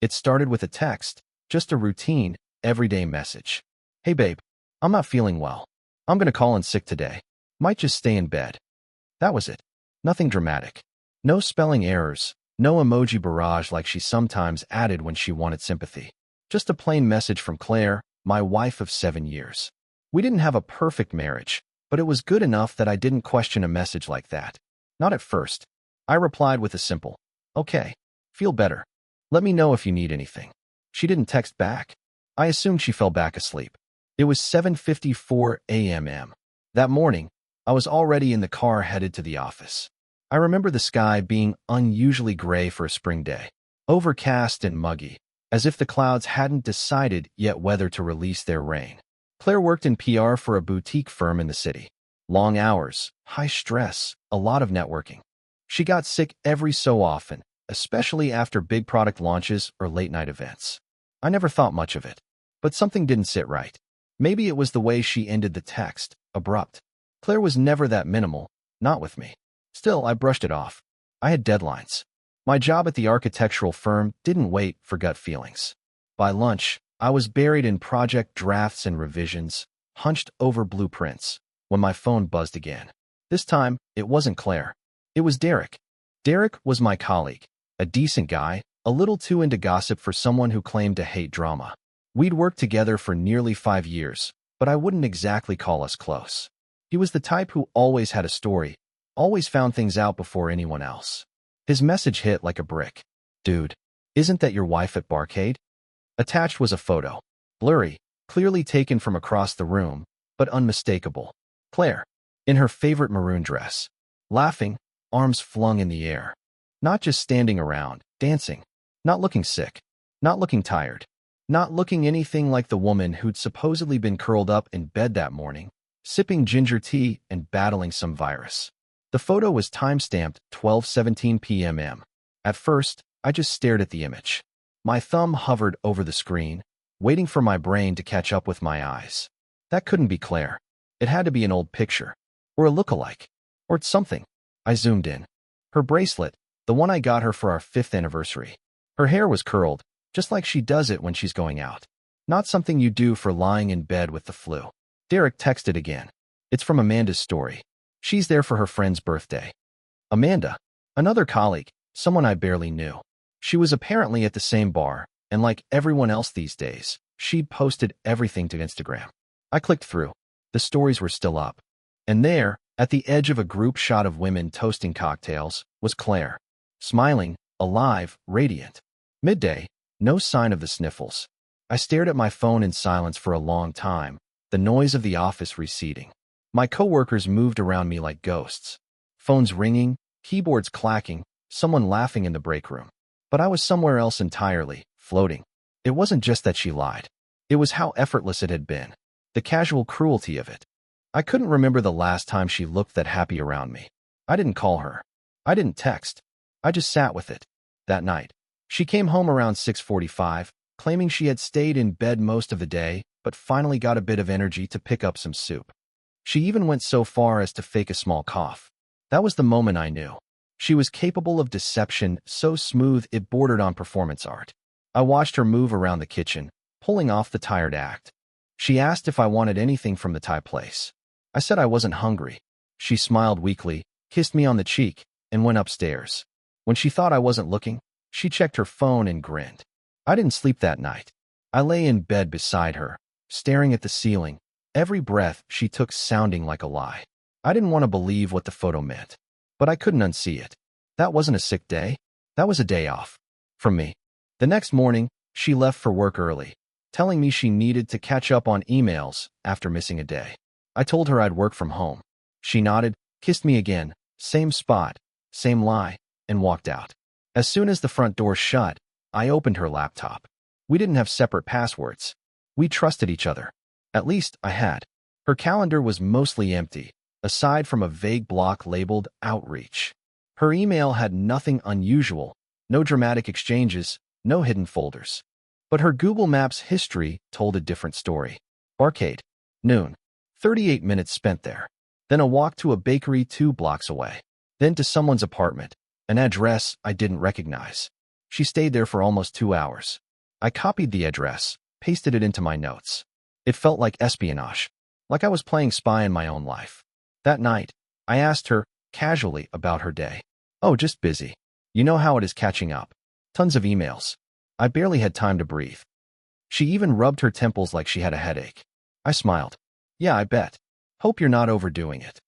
It started with a text, just a routine, everyday message. Hey babe, I'm not feeling well. I'm gonna call in sick today. Might just stay in bed. That was it. Nothing dramatic. No spelling errors, no emoji barrage like she sometimes added when she wanted sympathy. Just a plain message from Claire, my wife of 7 years. We didn't have a perfect marriage, but it was good enough that I didn't question a message like that. Not at first. I replied with a simple, okay, feel better. Let me know if you need anything. She didn't text back. I assumed she fell back asleep. It was 7:54 a.m. That morning, I was already in the car headed to the office. I remember the sky being unusually gray for a spring day, overcast and muggy, as if the clouds hadn't decided yet whether to release their rain. Claire worked in PR for a boutique firm in the city. Long hours, high stress, a lot of networking. She got sick every so often, especially after big product launches or late-night events. I never thought much of it, but something didn't sit right. Maybe it was the way she ended the text, abrupt. Claire was never that minimal, not with me. Still, I brushed it off. I had deadlines. My job at the architectural firm didn't wait for gut feelings. By lunch, I was buried in project drafts and revisions, hunched over blueprints, when my phone buzzed again. This time, it wasn't Claire. It was Derek. Derek was my colleague, a decent guy, a little too into gossip for someone who claimed to hate drama. We'd worked together for nearly 5 years, but I wouldn't exactly call us close. He was the type who always had a story, always found things out before anyone else. His message hit like a brick. Dude, isn't that your wife at Barcade? Attached was a photo. Blurry, clearly taken from across the room, but unmistakable. Claire, in her favorite maroon dress, laughing, arms flung in the air. Not just standing around, dancing. Not looking sick. Not looking tired. Not looking anything like the woman who'd supposedly been curled up in bed that morning, sipping ginger tea and battling some virus. The photo was time-stamped 12:17 p.m. At first, I just stared at the image. My thumb hovered over the screen, waiting for my brain to catch up with my eyes. That couldn't be Claire. It had to be an old picture. Or a look-alike. Or something. I zoomed in. Her bracelet, the one I got her for our 5th anniversary. Her hair was curled, just like she does it when she's going out. Not something you do for lying in bed with the flu. Derek texted again. It's from Amanda's story. She's there for her friend's birthday. Amanda, another colleague, someone I barely knew. She was apparently at the same bar, and like everyone else these days, she'd posted everything to Instagram. I clicked through. The stories were still up. And there, at the edge of a group shot of women toasting cocktails, was Claire. Smiling, alive, radiant. Midday, no sign of the sniffles. I stared at my phone in silence for a long time, the noise of the office receding. My coworkers moved around me like ghosts. Phones ringing, keyboards clacking, someone laughing in the break room. But I was somewhere else entirely, floating. It wasn't just that she lied. It was how effortless it had been. The casual cruelty of it. I couldn't remember the last time she looked that happy around me. I didn't call her. I didn't text. I just sat with it. That night, she came home around 6:45, claiming she had stayed in bed most of the day, but finally got a bit of energy to pick up some soup. She even went so far as to fake a small cough. That was the moment I knew. She was capable of deception so smooth it bordered on performance art. I watched her move around the kitchen, pulling off the tired act. She asked if I wanted anything from the Thai place. I said I wasn't hungry. She smiled weakly, kissed me on the cheek, and went upstairs. When she thought I wasn't looking, she checked her phone and grinned. I didn't sleep that night. I lay in bed beside her, staring at the ceiling, every breath she took sounding like a lie. I didn't want to believe what the photo meant, but I couldn't unsee it. That wasn't a sick day. That was a day off. From me. The next morning, she left for work early, telling me she needed to catch up on emails after missing a day. I told her I'd work from home. She nodded, kissed me again, same spot, same lie, and walked out. As soon as the front door shut, I opened her laptop. We didn't have separate passwords. We trusted each other. At least I had. Her calendar was mostly empty, aside from a vague block labeled Outreach. Her email had nothing unusual, no dramatic exchanges, no hidden folders. But her Google Maps history told a different story. Barcade. Noon. 38 minutes spent there. Then a walk to a bakery 2 blocks away. Then to someone's apartment, an address I didn't recognize. She stayed there for almost 2 hours. I copied the address, pasted it into my notes. It felt like espionage, like I was playing spy in my own life. That night, I asked her, casually, about her day. Oh, just busy. You know how it is catching up. Tons of emails. I barely had time to breathe. She even rubbed her temples like she had a headache. I smiled. Yeah, I bet. Hope you're not overdoing it.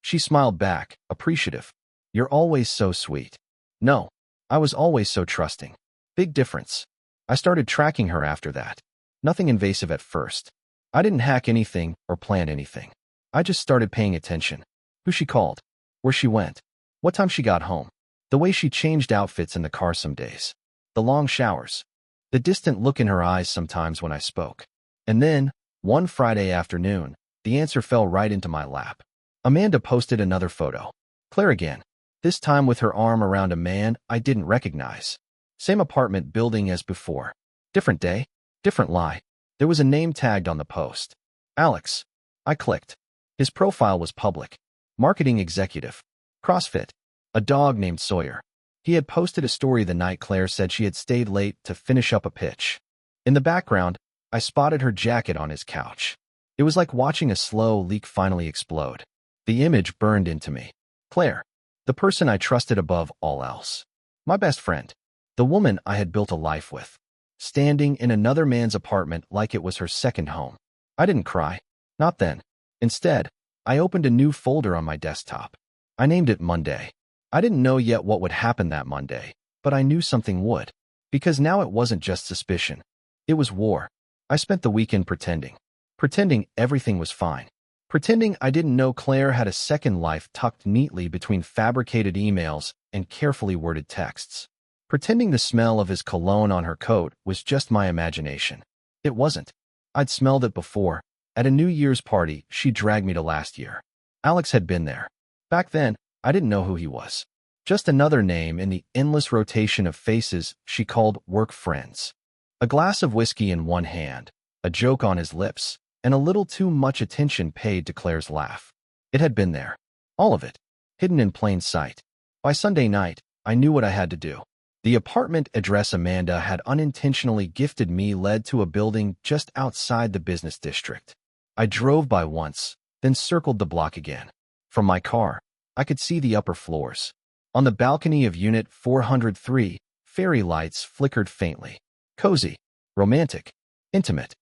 She smiled back, appreciative. You're always so sweet. No, I was always so trusting. Big difference. I started tracking her after that. Nothing invasive at first. I didn't hack anything or plan anything. I just started paying attention. Who she called, where she went, what time she got home, the way she changed outfits in the car some days, the long showers, the distant look in her eyes sometimes when I spoke. And then, one Friday afternoon, the answer fell right into my lap. Amanda posted another photo. Claire again, this time with her arm around a man I didn't recognize. Same apartment building as before. Different day, different lie. There was a name tagged on the post. Alex. I clicked. His profile was public. Marketing executive. CrossFit. A dog named Sawyer. He had posted a story the night Claire said she had stayed late to finish up a pitch. In the background, I spotted her jacket on his couch. It was like watching a slow leak finally explode. The image burned into me. Claire. The person I trusted above all else. My best friend. The woman I had built a life with. Standing in another man's apartment like it was her second home. I didn't cry. Not then. Instead, I opened a new folder on my desktop. I named it Monday. I didn't know yet what would happen that Monday, but I knew something would. Because now it wasn't just suspicion. It was war. I spent the weekend pretending. Pretending everything was fine. Pretending I didn't know Claire had a second life tucked neatly between fabricated emails and carefully worded texts. Pretending the smell of his cologne on her coat was just my imagination. It wasn't. I'd smelled it before. At a New Year's party she dragged me to last year. Alex had been there. Back then, I didn't know who he was. Just another name in the endless rotation of faces she called work friends. A glass of whiskey in one hand, a joke on his lips, and a little too much attention paid to Claire's laugh. It had been there. All of it. Hidden in plain sight. By Sunday night, I knew what I had to do. The apartment address Amanda had unintentionally gifted me led to a building just outside the business district. I drove by once, then circled the block again. From my car, I could see the upper floors. On the balcony of Unit 403, fairy lights flickered faintly. Cozy, romantic, intimate.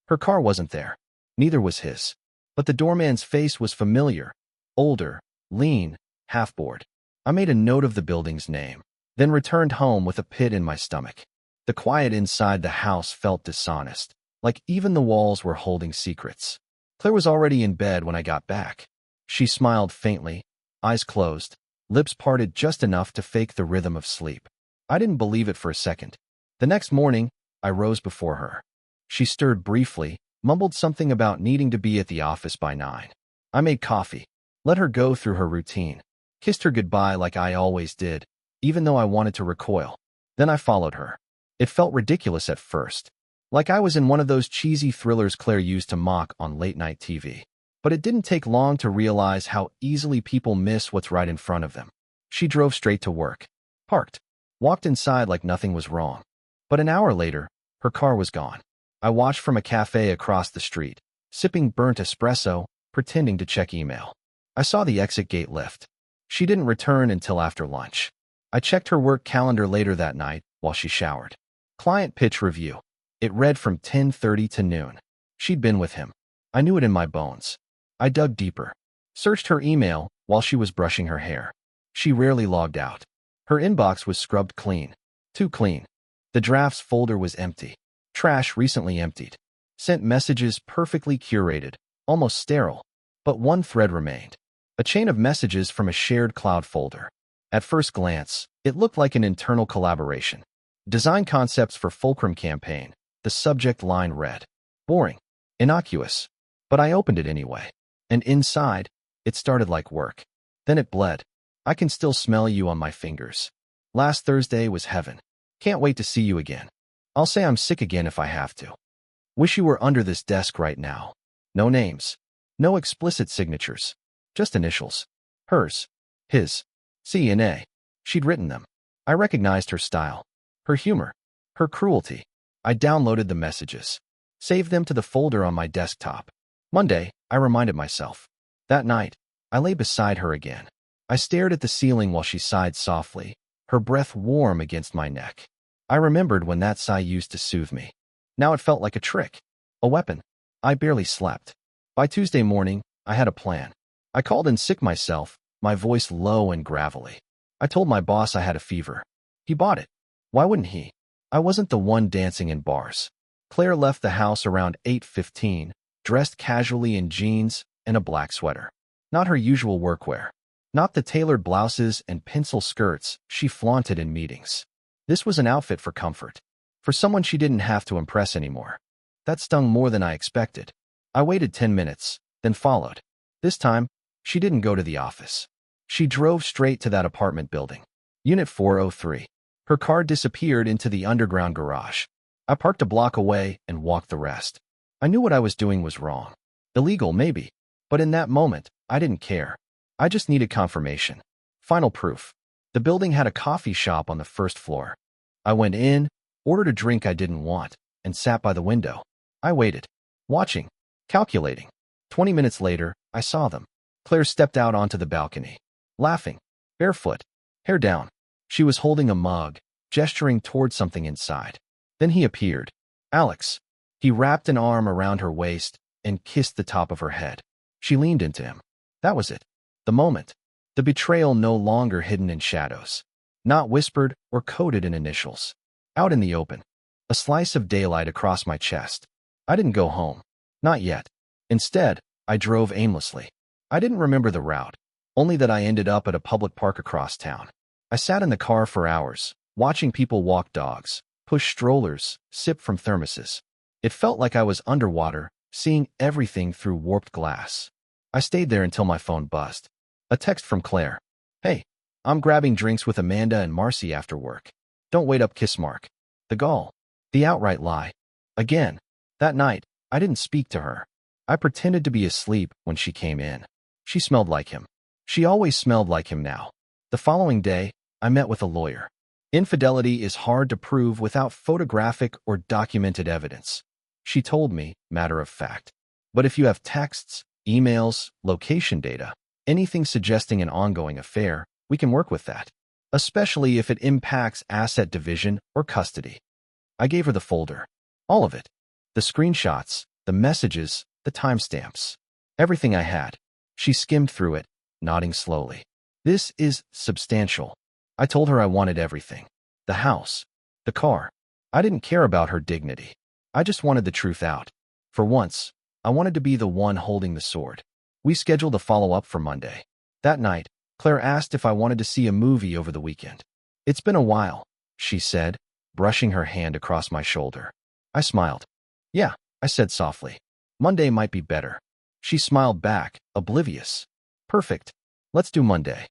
Her car wasn't there. Neither was his. But the doorman's face was familiar. Older, lean, half-bored. I made a note of the building's name, then returned home with a pit in my stomach. The quiet inside the house felt dishonest, like even the walls were holding secrets. Claire was already in bed when I got back. She smiled faintly, eyes closed, lips parted just enough to fake the rhythm of sleep. I didn't believe it for a second. The next morning, I rose before her. She stirred briefly, mumbled something about needing to be at the office by 9. I made coffee, let her go through her routine, kissed her goodbye like I always did, even though I wanted to recoil. Then I followed her. It felt ridiculous at first, like I was in one of those cheesy thrillers Claire used to mock on late-night TV. But it didn't take long to realize how easily people miss what's right in front of them. She drove straight to work, parked, walked inside like nothing was wrong. But an hour later, her car was gone. I watched from a cafe across the street, sipping burnt espresso, pretending to check email. I saw the exit gate lift. She didn't return until after lunch. I checked her work calendar later that night while she showered. Client pitch review. It read from 10:30 to noon. She'd been with him. I knew it in my bones. I dug deeper. Searched her email while she was brushing her hair. She rarely logged out. Her inbox was scrubbed clean. Too clean. The drafts folder was empty. Trash recently emptied. Sent messages perfectly curated, almost sterile. But one thread remained. A chain of messages from a shared cloud folder. At first glance, it looked like an internal collaboration. Design concepts for Fulcrum campaign. The subject line read. Boring. Innocuous. But I opened it anyway. And inside, it started like work. Then it bled. I can still smell you on my fingers. Last Thursday was heaven. Can't wait to see you again. I'll say I'm sick again if I have to. Wish you were under this desk right now. No names. No explicit signatures. Just initials. Hers. His. C and A. She'd written them. I recognized her style. Her humor. Her cruelty. I downloaded the messages. Saved them to the folder on my desktop. Monday, I reminded myself. That night, I lay beside her again. I stared at the ceiling while she sighed softly, her breath warm against my neck. I remembered when that sigh used to soothe me. Now it felt like a trick. A weapon. I barely slept. By Tuesday morning, I had a plan. I called in sick myself, my voice low and gravelly. I told my boss I had a fever. He bought it. Why wouldn't he? I wasn't the one dancing in bars. Claire left the house around 8:15, dressed casually in jeans and a black sweater. Not her usual workwear. Not the tailored blouses and pencil skirts she flaunted in meetings. This was an outfit for comfort. For someone she didn't have to impress anymore. That stung more than I expected. I waited 10 minutes, then followed. This time, she didn't go to the office. She drove straight to that apartment building. Unit 403. Her car disappeared into the underground garage. I parked a block away and walked the rest. I knew what I was doing was wrong. Illegal, maybe. But in that moment, I didn't care. I just needed confirmation. Final proof. The building had a coffee shop on the first floor. I went in, ordered a drink I didn't want, and sat by the window. I waited. Watching. Calculating. 20 minutes later, I saw them. Claire stepped out onto the balcony. Laughing. Barefoot. Hair down. She was holding a mug, gesturing toward something inside. Then he appeared. Alex. He wrapped an arm around her waist and kissed the top of her head. She leaned into him. That was it. The moment. The betrayal no longer hidden in shadows. Not whispered or coded in initials. Out in the open. A slice of daylight across my chest. I didn't go home. Not yet. Instead, I drove aimlessly. I didn't remember the route, only that I ended up at a public park across town. I sat in the car for hours, watching people walk dogs, push strollers, sip from thermoses. It felt like I was underwater, seeing everything through warped glass. I stayed there until my phone buzzed. A text from Claire. Hey, I'm grabbing drinks with Amanda and Marcy after work. Don't wait up, kiss mark. The gall. The outright lie. Again. That night, I didn't speak to her. I pretended to be asleep when she came in. She smelled like him. She always smelled like him now. The following day, I met with a lawyer. Infidelity is hard to prove without photographic or documented evidence. She told me, matter of fact. But if you have texts, emails, location data, anything suggesting an ongoing affair, we can work with that. Especially if it impacts asset division or custody. I gave her the folder. All of it. The screenshots, the messages, the timestamps. Everything I had. She skimmed through it, nodding slowly. This is substantial. I told her I wanted everything. The house. The car. I didn't care about her dignity. I just wanted the truth out. For once, I wanted to be the one holding the sword. We scheduled a follow-up for Monday. That night, Claire asked if I wanted to see a movie over the weekend. It's been a while, she said, brushing her hand across my shoulder. I smiled. Yeah, I said softly. Monday might be better. She smiled back, oblivious. Perfect. Let's do Monday.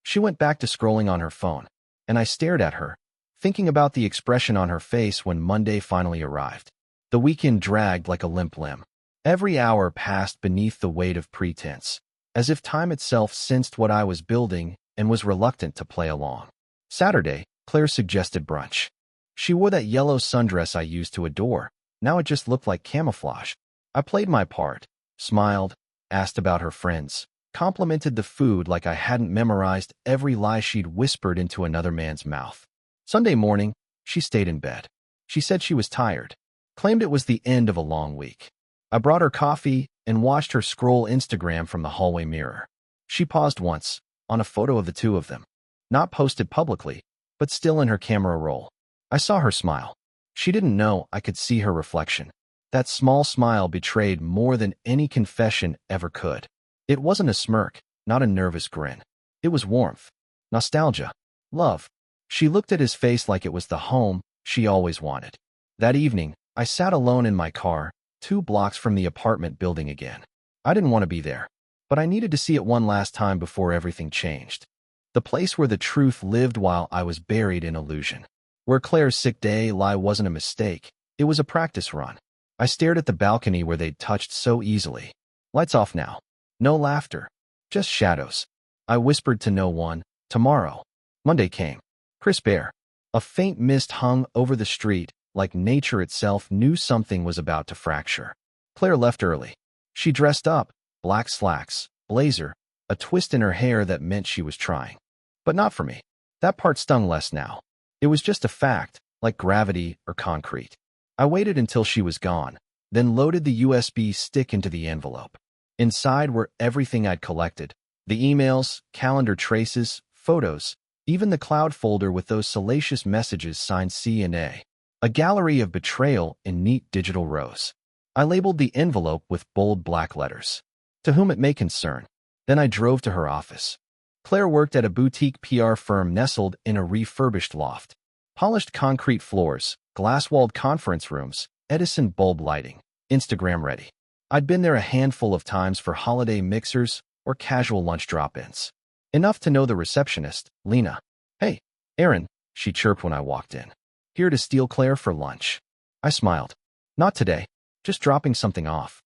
She went back to scrolling on her phone, and I stared at her, thinking about the expression on her face when Monday finally arrived. The weekend dragged like a limp limb. Every hour passed beneath the weight of pretense, as if time itself sensed what I was building and was reluctant to play along. Saturday, Claire suggested brunch. She wore that yellow sundress I used to adore. Now it just looked like camouflage. I played my part, smiled, asked about her friends, complimented the food like I hadn't memorized every lie she'd whispered into another man's mouth. Sunday morning, she stayed in bed. She said she was tired, claimed it was the end of a long week. I brought her coffee and watched her scroll Instagram from the hallway mirror. She paused once, on a photo of the two of them. Not posted publicly, but still in her camera roll. I saw her smile. She didn't know I could see her reflection. That small smile betrayed more than any confession ever could. It wasn't a smirk, not a nervous grin. It was warmth, nostalgia, love. She looked at his face like it was the home she always wanted. That evening, I sat alone in my car, 2 blocks from the apartment building again. I didn't want to be there, but I needed to see it one last time before everything changed. The place where the truth lived while I was buried in illusion. Where Claire's sick day lie wasn't a mistake, it was a practice run. I stared at the balcony where they'd touched so easily. Lights off now. No laughter. Just shadows. I whispered to no one, tomorrow. Monday came. Crisp air. A faint mist hung over the street, like nature itself knew something was about to fracture. Claire left early. She dressed up, black slacks, blazer, a twist in her hair that meant she was trying. But not for me. That part stung less now. It was just a fact, like gravity or concrete. I waited until she was gone, then loaded the USB stick into the envelope. Inside were everything I'd collected: the emails, calendar traces, photos, even the cloud folder with those salacious messages signed C and A gallery of betrayal in neat digital rows. I labeled the envelope with bold black letters, "To whom it may concern." Then I drove to her office. Claire worked at a boutique PR firm nestled in a refurbished loft. Polished concrete floors, glass-walled conference rooms, Edison bulb lighting, Instagram ready. I'd been there a handful of times for holiday mixers or casual lunch drop-ins. Enough to know the receptionist, Lena. "Hey, Aaron," she chirped when I walked in. "Here to steal Claire for lunch." I smiled. "Not today. Just dropping something off."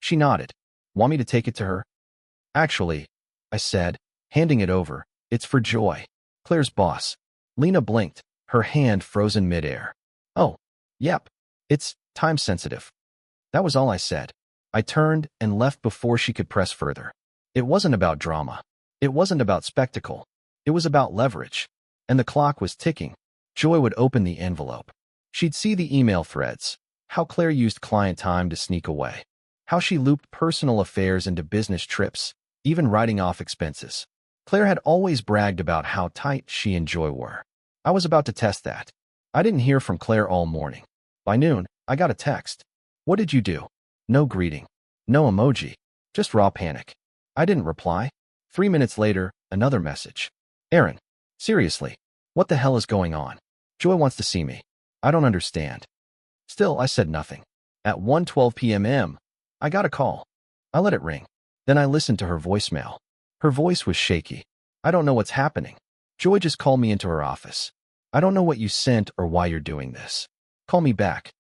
She nodded. "Want me to take it to her?" "Actually," I said, handing it over, "it's for Joy, Claire's boss." Lena blinked, her hand frozen midair. "Oh, yep. It's time-sensitive." That was all I said. I turned and left before she could press further. It wasn't about drama. It wasn't about spectacle. It was about leverage. And the clock was ticking. Joy would open the envelope. She'd see the email threads, how Claire used client time to sneak away, how she looped personal affairs into business trips, even writing off expenses. Claire had always bragged about how tight she and Joy were. I was about to test that. I didn't hear from Claire all morning. By noon, I got a text. "What did you do?" No greeting. No emoji. Just raw panic. I didn't reply. 3 minutes later, another message. "Aaron, seriously, what the hell is going on? Joy wants to see me. I don't understand." Still, I said nothing. At 1:12 p.m., I got a call. I let it ring. Then I listened to her voicemail. Her voice was shaky. "I don't know what's happening. Joy just called me into her office. I don't know what you sent or why you're doing this. Call me back."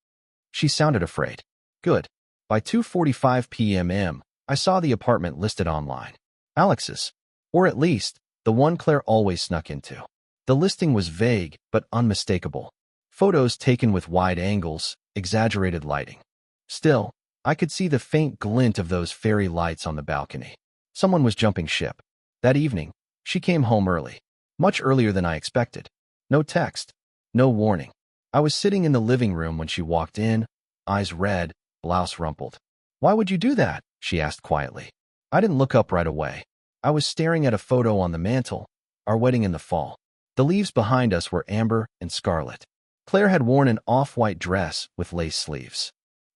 She sounded afraid. Good. By 2:45 p.m., I saw the apartment listed online. Alex's. Or at least, the one Claire always snuck into. The listing was vague but unmistakable. Photos taken with wide angles, exaggerated lighting. Still, I could see the faint glint of those fairy lights on the balcony. Someone was jumping ship. That evening, she came home early. Much earlier than I expected. No text. No warning. I was sitting in the living room when she walked in, eyes red, blouse rumpled. "Why would you do that?" she asked quietly. I didn't look up right away. I was staring at a photo on the mantel, our wedding in the fall. The leaves behind us were amber and scarlet. Claire had worn an off-white dress with lace sleeves.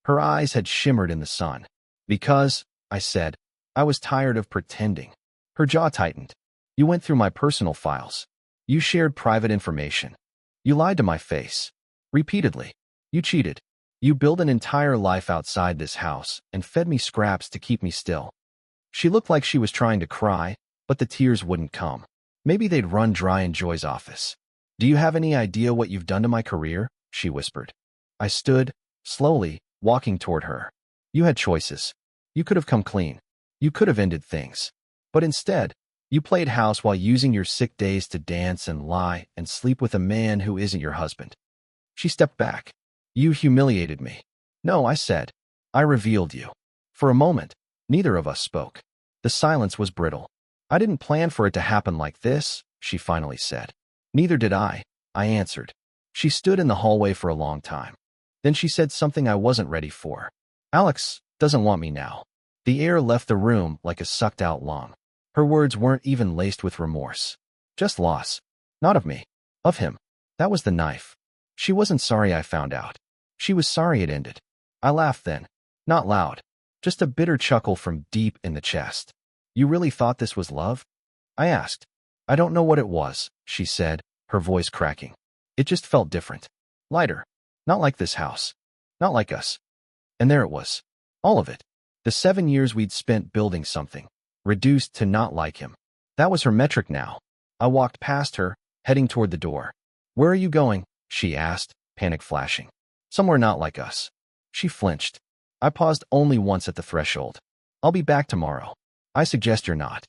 Her eyes had shimmered in the sun. "Because," I said, "I was tired of pretending." Her jaw tightened. "You went through my personal files. You shared private information. You lied to my face. Repeatedly. You cheated. You built an entire life outside this house and fed me scraps to keep me still." She looked like she was trying to cry, but the tears wouldn't come. Maybe they'd run dry in Joy's office. "Do you have any idea what you've done to my career?" she whispered. I stood, slowly, walking toward her. "You had choices. You could have come clean. You could have ended things. But instead, you played house while using your sick days to dance and lie and sleep with a man who isn't your husband." She stepped back. "You humiliated me." "No," I said. "I revealed you." For a moment, neither of us spoke. The silence was brittle. "I didn't plan for it to happen like this," she finally said. "Neither did I answered. She stood in the hallway for a long time. Then she said something I wasn't ready for. "Alex doesn't want me now." The air left the room like a sucked-out lung. Her words weren't even laced with remorse. Just loss. Not of me. Of him. That was the knife. She wasn't sorry I found out. She was sorry it ended. I laughed then. Not loud. Just a bitter chuckle from deep in the chest. "You really thought this was love?" I asked. "I don't know what it was," she said, her voice cracking. "It just felt different. Lighter. Not like this house. Not like us." And there it was. All of it. The 7 years we'd spent building something, reduced to not like him. That was her metric now. I walked past her, heading toward the door. "Where are you going?" she asked, panic flashing. "Somewhere not like us." She flinched. I paused only once at the threshold. "I'll be back tomorrow. I suggest you're not."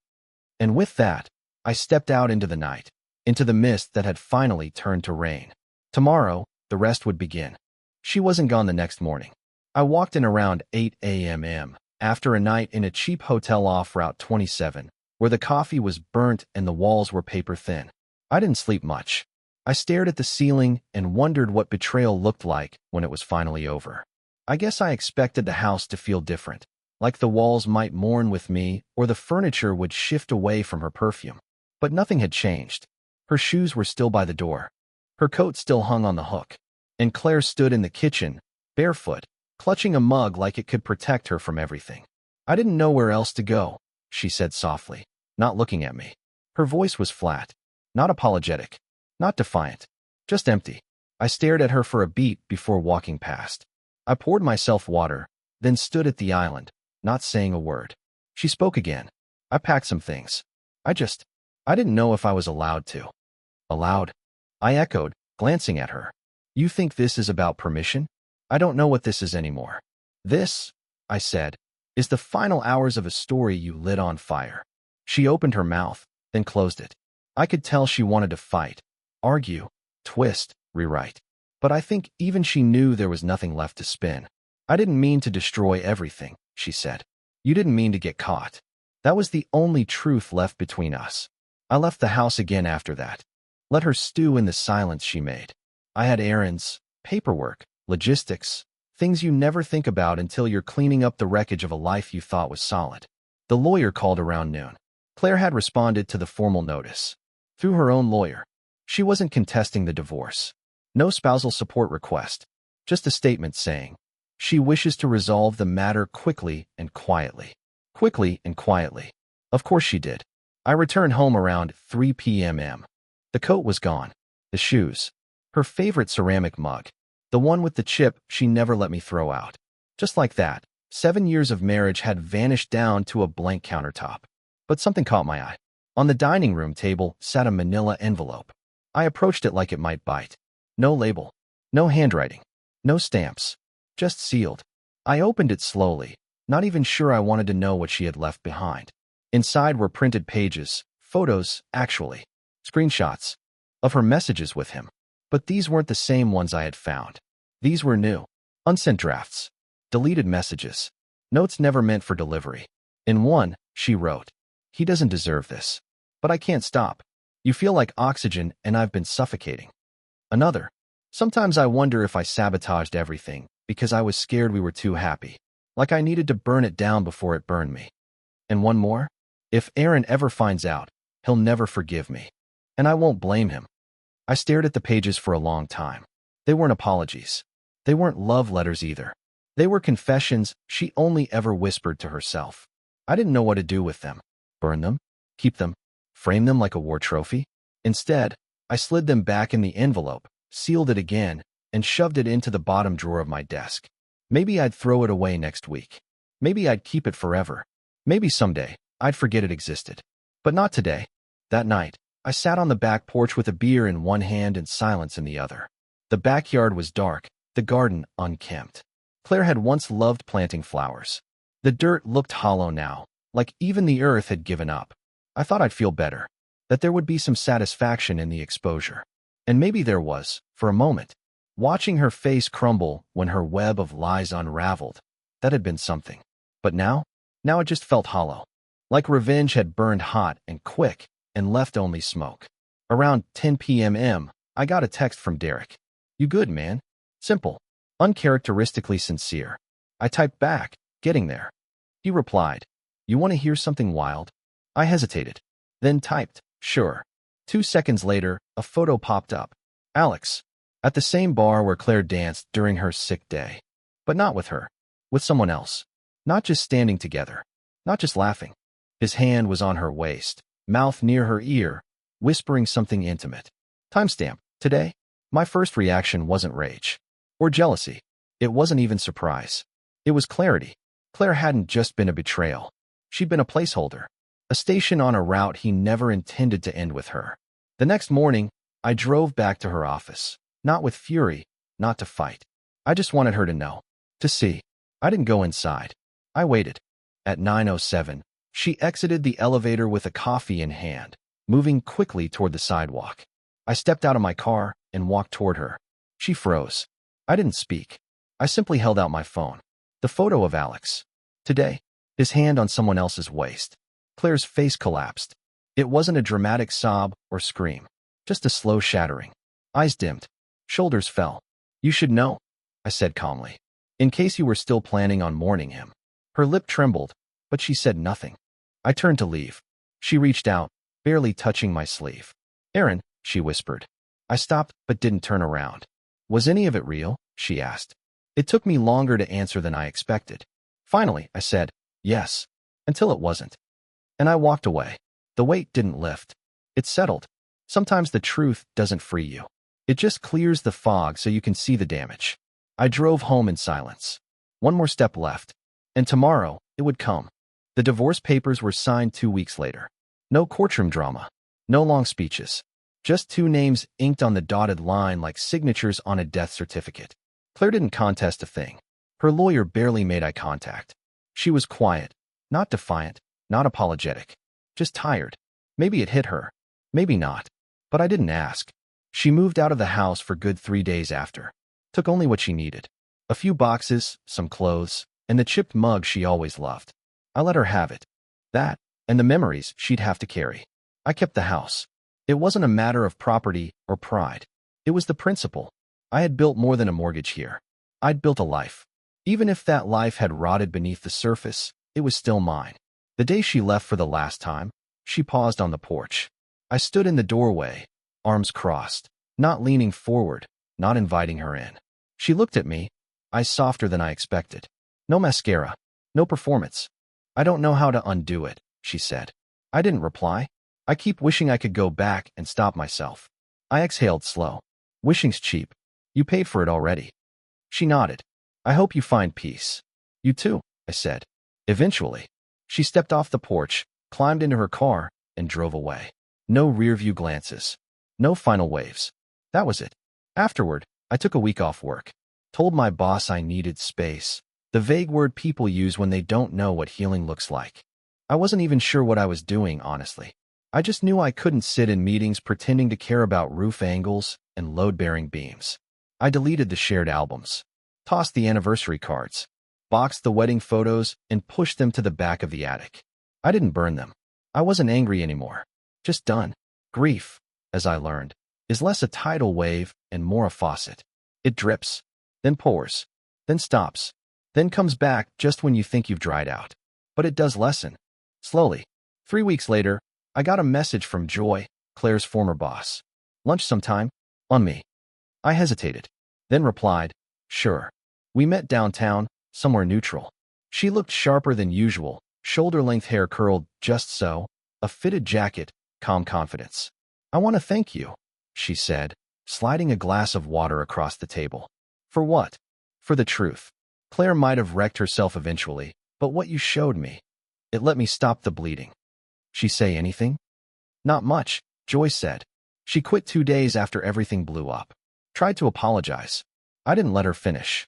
And with that, I stepped out into the night. into the mist that had finally turned to rain. Tomorrow, the rest would begin. She wasn't gone the next morning. I walked in around 8 a.m. after a night in a cheap hotel off Route 27, where the coffee was burnt and the walls were paper thin. I didn't sleep much. I stared at the ceiling and wondered what betrayal looked like when it was finally over. I guess I expected the house to feel different, like the walls might mourn with me or the furniture would shift away from her perfume. But nothing had changed. Her shoes were still by the door. Her coat still hung on the hook. And Claire stood in the kitchen, barefoot, clutching a mug like it could protect her from everything. "I didn't know where else to go," she said softly, not looking at me. Her voice was flat, not apologetic, not defiant, just empty. I stared at her for a beat before walking past. I poured myself water, then stood at the island, not saying a word. She spoke again. "I packed some things. I didn't know if I was allowed to." "Allowed?" I echoed, glancing at her. "You think this is about permission? I don't know what this is anymore." "This," I said, "is the final hours of a story you lit on fire." She opened her mouth, then closed it. I could tell she wanted to fight, argue, twist, rewrite. But I think even she knew there was nothing left to spin. "I didn't mean to destroy everything," she said. "You didn't mean to get caught." That was the only truth left between us. I left the house again after that. Let her stew in the silence she made. I had errands, paperwork, logistics, things you never think about until you're cleaning up the wreckage of a life you thought was solid. The lawyer called around noon. Claire had responded to the formal notice. Through her own lawyer. She wasn't contesting the divorce. No spousal support request. Just a statement saying, she wishes to resolve the matter quickly and quietly. Quickly and quietly. Of course she did. I returned home around 3 p.m. The coat was gone. The shoes. Her favorite ceramic mug. The one with the chip she never let me throw out. Just like that, 7 years of marriage had vanished down to a blank countertop. But something caught my eye. On the dining room table sat a manila envelope. I approached it like it might bite. No label. No handwriting. No stamps. Just sealed. I opened it slowly, not even sure I wanted to know what she had left behind. Inside were printed pages, photos, actually, screenshots, of her messages with him. But these weren't the same ones I had found. These were new, unsent drafts, deleted messages, notes never meant for delivery. In one, she wrote, "He doesn't deserve this. But I can't stop. You feel like oxygen and I've been suffocating." Another, "Sometimes I wonder if I sabotaged everything because I was scared we were too happy. Like I needed to burn it down before it burned me." And one more, "If Aaron ever finds out, he'll never forgive me. And I won't blame him." I stared at the pages for a long time. They weren't apologies. They weren't love letters either. They were confessions she only ever whispered to herself. I didn't know what to do with them. Burn them? Keep them? Frame them like a war trophy? Instead, I slid them back in the envelope, sealed it again, and shoved it into the bottom drawer of my desk. Maybe I'd throw it away next week. Maybe I'd keep it forever. Maybe someday I'd forget it existed. But not today. That night, I sat on the back porch with a beer in one hand and silence in the other. The backyard was dark, the garden unkempt. Claire had once loved planting flowers. The dirt looked hollow now, like even the earth had given up. I thought I'd feel better, that there would be some satisfaction in the exposure. And maybe there was, for a moment. Watching her face crumble when her web of lies unraveled, that had been something. But now it just felt hollow. Like revenge had burned hot and quick and left only smoke. Around 10 p.m. I got a text from Derek. "You good, man?" Simple. Uncharacteristically sincere. I typed back, getting there. He replied, "You want to hear something wild?" I hesitated, then typed, "Sure." 2 seconds later, a photo popped up. Alex, at the same bar where Claire danced during her sick day. But not with her. With someone else. Not just standing together. Not just laughing. His hand was on her waist, mouth near her ear, whispering something intimate. Timestamp, today. My first reaction wasn't rage. Or jealousy. It wasn't even surprise. It was clarity. Claire hadn't just been a betrayal. She'd been a placeholder. A station on a route he never intended to end with her. The next morning, I drove back to her office. Not with fury, not to fight. I just wanted her to know. To see. I didn't go inside. I waited. At 9:07, she exited the elevator with a coffee in hand. moving quickly toward the sidewalk. I stepped out of my car and walked toward her. She froze. I didn't speak. I simply held out my phone. The photo of Alex. Today. His hand on someone else's waist. Claire's face collapsed. It wasn't a dramatic sob or scream. Just a slow shattering. Eyes dimmed. Shoulders fell. You should know, I said calmly. In case you were still planning on mourning him. Her lip trembled, but she said nothing. I turned to leave. She reached out, barely touching my sleeve. Aaron, she whispered. I stopped but didn't turn around. Was any of it real? She asked. It took me longer to answer than I expected. Finally, I said, yes, until it wasn't. And I walked away. The weight didn't lift. It settled. Sometimes the truth doesn't free you. It just clears the fog so you can see the damage. I drove home in silence. One more step left. And tomorrow, it would come. The divorce papers were signed 2 weeks later. No courtroom drama. No long speeches. Just 2 names inked on the dotted line like signatures on a death certificate. Claire didn't contest a thing. Her lawyer barely made eye contact. She was quiet, not defiant, not apologetic. Just tired. Maybe it hit her. Maybe not. But I didn't ask. She moved out of the house for good 3 days after. Took only what she needed. A few boxes, some clothes, and the chipped mug she always loved. I let her have it. That, and the memories she'd have to carry. I kept the house. It wasn't a matter of property or pride. It was the principle. I had built more than a mortgage here. I'd built a life. Even if that life had rotted beneath the surface, it was still mine. The day she left for the last time, she paused on the porch. I stood in the doorway, arms crossed, not leaning forward, not inviting her in. She looked at me, eyes softer than I expected. No mascara, no performance. I don't know how to undo it, she said. I didn't reply. I keep wishing I could go back and stop myself. I exhaled slow. Wishing's cheap. You paid for it already. She nodded. I hope you find peace. You too, I said. Eventually. She stepped off the porch, climbed into her car, and drove away. No rear-view glances. No final waves. That was it. Afterward, I took a week off work. Told my boss I needed space. The vague word people use when they don't know what healing looks like. I wasn't even sure what I was doing, honestly. I just knew I couldn't sit in meetings pretending to care about roof angles and load-bearing beams. I deleted the shared albums, tossed the anniversary cards, boxed the wedding photos, and pushed them to the back of the attic. I didn't burn them. I wasn't angry anymore. Just done. Grief, as I learned, is less a tidal wave and more a faucet. It drips, then pours, then stops, then comes back just when you think you've dried out. But it does lessen. Slowly. 3 weeks later, I got a message from Joy, Claire's former boss. Lunch sometime? On me. I hesitated, then replied, sure. We met downtown, somewhere neutral. She looked sharper than usual, shoulder-length hair curled just so, a fitted jacket, calm confidence. I want to thank you, she said, sliding a glass of water across the table. For what? For the truth. Claire might have wrecked herself eventually, but what you showed me, it let me stop the bleeding. She say anything? Not much, Joy said. She quit 2 days after everything blew up. Tried to apologize. I didn't let her finish.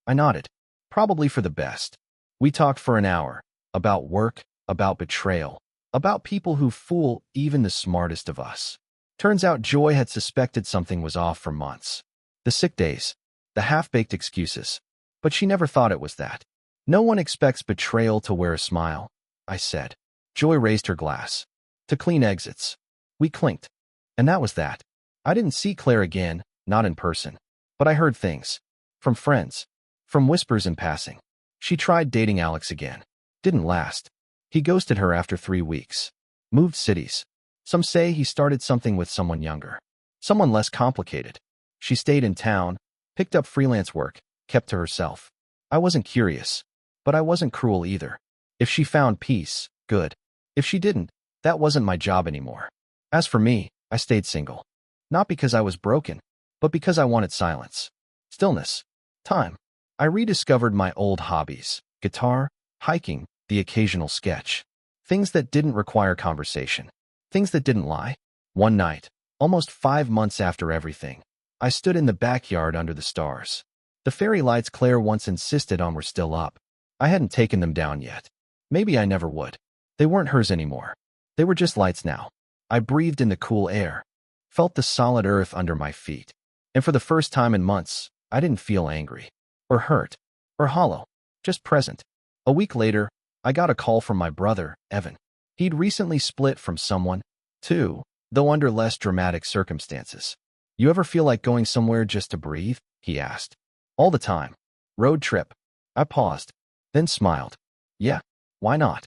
I nodded. Probably for the best. We talked for an hour. About work, about betrayal, about people who fool even the smartest of us. Turns out Joy had suspected something was off for months. The sick days. The half-baked excuses. But she never thought it was that. No one expects betrayal to wear a smile, I said. Joy raised her glass. To clean exits. We clinked. And that was that. I didn't see Claire again, not in person. But I heard things. From friends. From whispers in passing. She tried dating Alex again. Didn't last. He ghosted her after 3 weeks. Moved cities. Some say he started something with someone younger. Someone less complicated. She stayed in town, picked up freelance work, kept to herself. I wasn't curious. But I wasn't cruel either. If she found peace, good. If she didn't, that wasn't my job anymore. As for me, I stayed single. Not because I was broken, but because I wanted silence. Stillness. Time. I rediscovered my old hobbies. Guitar, hiking, the occasional sketch. Things that didn't require conversation. Things that didn't lie. One night, almost 5 months after everything, I stood in the backyard under the stars. The fairy lights Claire once insisted on were still up. I hadn't taken them down yet. Maybe I never would. They weren't hers anymore. They were just lights now. I breathed in the cool air, felt the solid earth under my feet, and for the first time in months, I didn't feel angry, or hurt, or hollow, just present. A week later, I got a call from my brother, Evan. He'd recently split from someone, too, though under less dramatic circumstances. You ever feel like going somewhere just to breathe? He asked. All the time. Road trip. I paused, then smiled. Yeah, why not?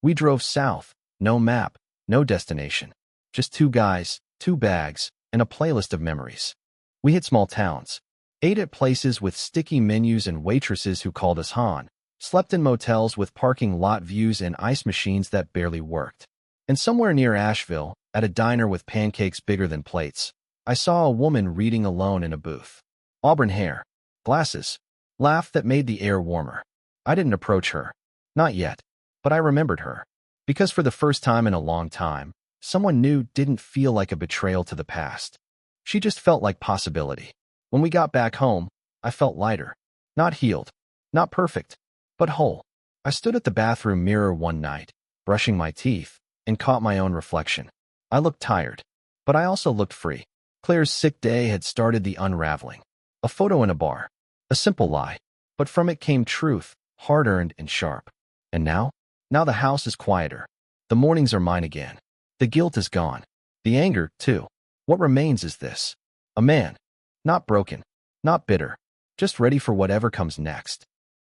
We drove south, no map, no destination. Just two guys, two bags, and a playlist of memories. We hit small towns, ate at places with sticky menus and waitresses who called us Han, slept in motels with parking lot views and ice machines that barely worked. And somewhere near Asheville, at a diner with pancakes bigger than plates, I saw a woman reading alone in a booth. Auburn hair, glasses, laugh that made the air warmer. I didn't approach her. Not yet. But I remembered her. Because for the first time in a long time, someone new didn't feel like a betrayal to the past. She just felt like possibility. When we got back home, I felt lighter. Not healed. Not perfect. But whole. I stood at the bathroom mirror one night, brushing my teeth, and caught my own reflection. I looked tired. But I also looked free. Claire's sick day had started the unraveling. A photo in a bar. A simple lie. But from it came truth, hard-earned and sharp. And now? Now the house is quieter. The mornings are mine again. The guilt is gone. The anger, too. What remains is this. A man. Not broken. Not bitter. Just ready for whatever comes next.